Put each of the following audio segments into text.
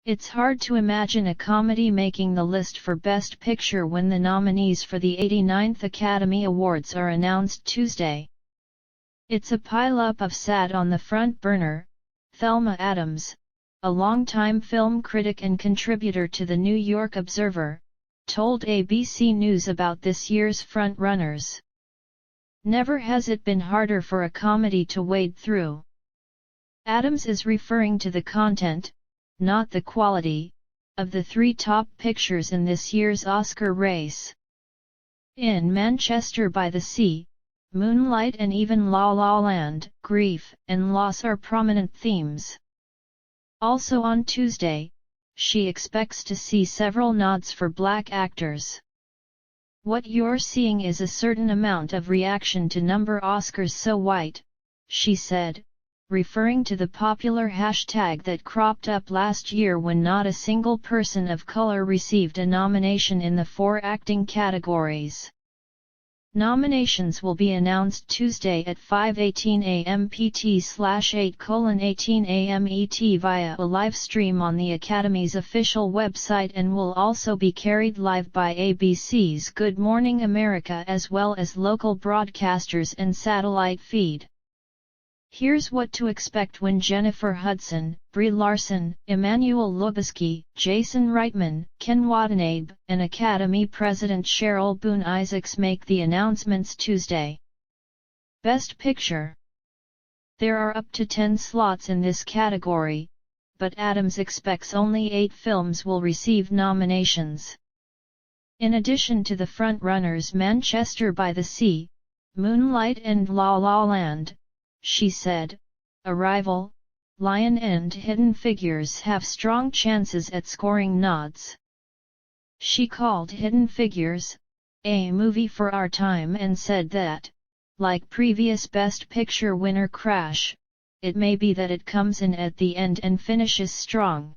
It's hard to imagine a comedy making the list for Best Picture when the nominees for the 89th Academy Awards are announced Tuesday. It's a pile-up of sad on the front burner. Thelma Adams, a longtime film critic and contributor to the New York Observer, told ABC News about this year's front-runners. Never has it been harder for a comedy to wade through. Adams is referring to the content, not the quality, of the three top pictures in this year's Oscar race. In Manchester by the Sea, Moonlight and even La La Land, grief and loss are prominent themes. Also on Tuesday, she expects to see several nods for black actors. What you're seeing is a certain amount of reaction to number Oscars so white, she said, referring to the popular hashtag that cropped up last year when not a single person of color received a nomination in the 4 acting categories. Nominations will be announced Tuesday at 5:18 a.m. PT/8:18 a.m. ET via a live stream on the Academy's official website and will also be carried live by ABC's Good Morning America as well as local broadcasters and satellite feed. Here's what to expect when Jennifer Hudson, Brie Larson, Emmanuel Lubezki, Jason Reitman, Ken Watanabe, and Academy President Cheryl Boone Isaacs make the announcements Tuesday. Best Picture. There are up to 10 slots in this category, but Adams expects only 8 films will receive nominations. In addition to the front-runners Manchester by the Sea, Moonlight and La La Land, she said, Arrival, Lion and Hidden Figures have strong chances at scoring nods. She called Hidden Figures a movie for our time and said that, like previous Best Picture winner Crash, it may be that it comes in at the end and finishes strong.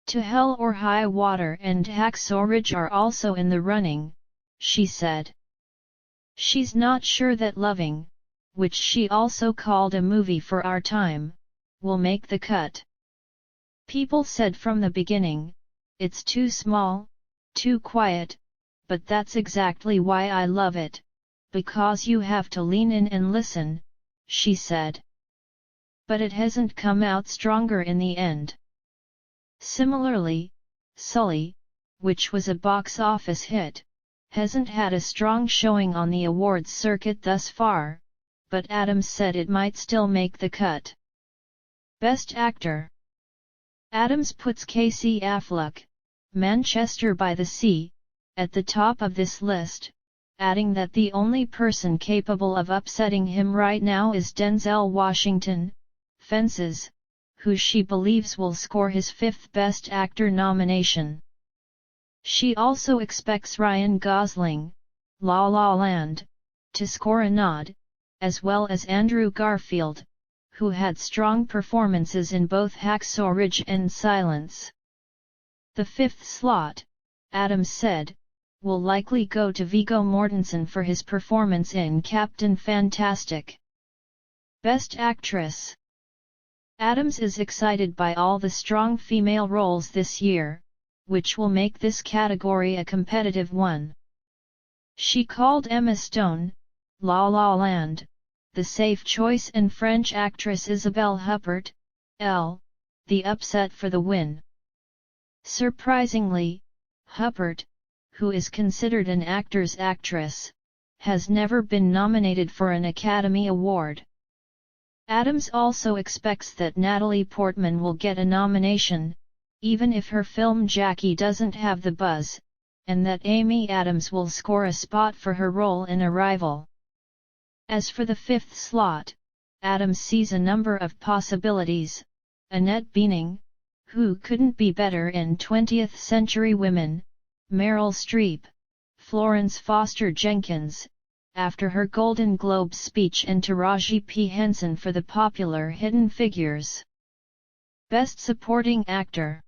To Hell or High Water and Hacksaw Ridge are also in the running, she said. She's not sure that Loving, which she also called a movie for our time, will make the cut. People said from the beginning, it's too small, too quiet, but that's exactly why I love it, because you have to lean in and listen, she said. But it hasn't come out stronger in the end. Similarly, Sully, which was a box office hit, hasn't had a strong showing on the awards circuit thus far, but Adams said it might still make the cut. Best Actor. Adams puts Casey Affleck, Manchester by the Sea, at the top of this list, adding that the only person capable of upsetting him right now is Denzel Washington, Fences, who she believes will score his 5th Best Actor nomination. She also expects Ryan Gosling, La La Land, to score a nod, as well as Andrew Garfield, who had strong performances in both Hacksaw Ridge and Silence. The 5th slot, Adams said, will likely go to Viggo Mortensen for his performance in Captain Fantastic. Best Actress. Adams is excited by all the strong female roles this year, which will make this category a competitive one. She called Emma Stone, La La Land, the safe choice and French actress Isabelle Huppert, Elle, the upset for the win. Surprisingly, Huppert, who is considered an actor's actress, has never been nominated for an Academy Award. Adams also expects that Natalie Portman will get a nomination, even if her film Jackie doesn't have the buzz, and that Amy Adams will score a spot for her role in Arrival. As for the 5th slot, Adams sees a number of possibilities: Annette Bening, who couldn't be better in 20th Century Women, Meryl Streep, Florence Foster Jenkins, after her Golden Globe speech, and Taraji P. Henson for the popular Hidden Figures. Best Supporting Actor.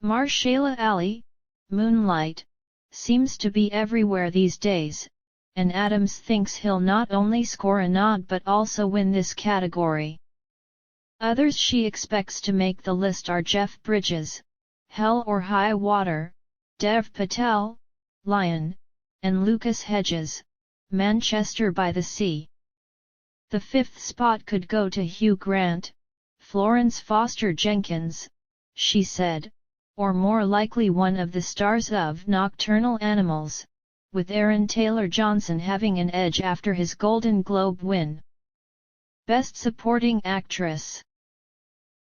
Mahershala Ali, Moonlight, seems to be everywhere these days, and Adams thinks he'll not only score a nod but also win this category. Others she expects to make the list are Jeff Bridges, Hell or High Water, Dev Patel, Lion, and Lucas Hedges, Manchester by the Sea. The fifth spot could go to Hugh Grant, Florence Foster Jenkins, she said, or more likely one of the stars of Nocturnal Animals, with Aaron Taylor-Johnson having an edge after his Golden Globe win. Best Supporting Actress.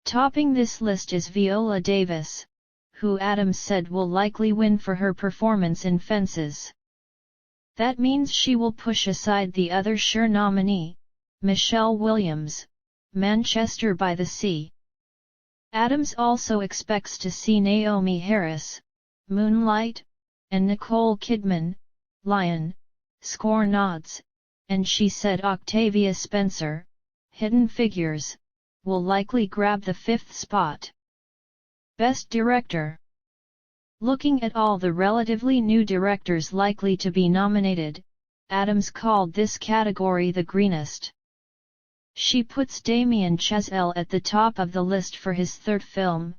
Topping this list is Viola Davis, who Adams said will likely win for her performance in Fences. That means she will push aside the other sure nominee, Michelle Williams, Manchester by the Sea. Adams also expects to see Naomi Harris, Moonlight, and Nicole Kidman, Lion, score nods, and she said Octavia Spencer, Hidden Figures, will likely grab the fifth spot. Best Director. Looking at all the relatively new directors likely to be nominated, Adams called this category the greenest. She puts Damien Chazelle at the top of the list for his third film,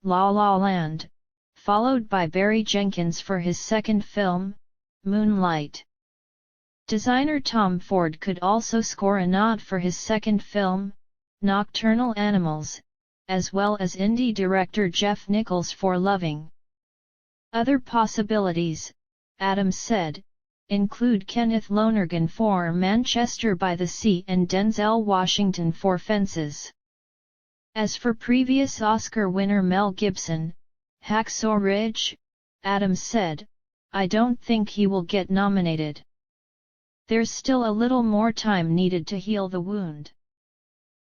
La La Land, followed by Barry Jenkins for his second film, Moonlight. Designer Tom Ford could also score a nod for his second film, Nocturnal Animals, as well as indie director Jeff Nichols for Loving. Other possibilities, Adams said, include Kenneth Lonergan for Manchester by the Sea and Denzel Washington for Fences. As for previous Oscar winner Mel Gibson, Hacksaw Ridge, Adams said, I don't think he will get nominated. There's still a little more time needed to heal the wound.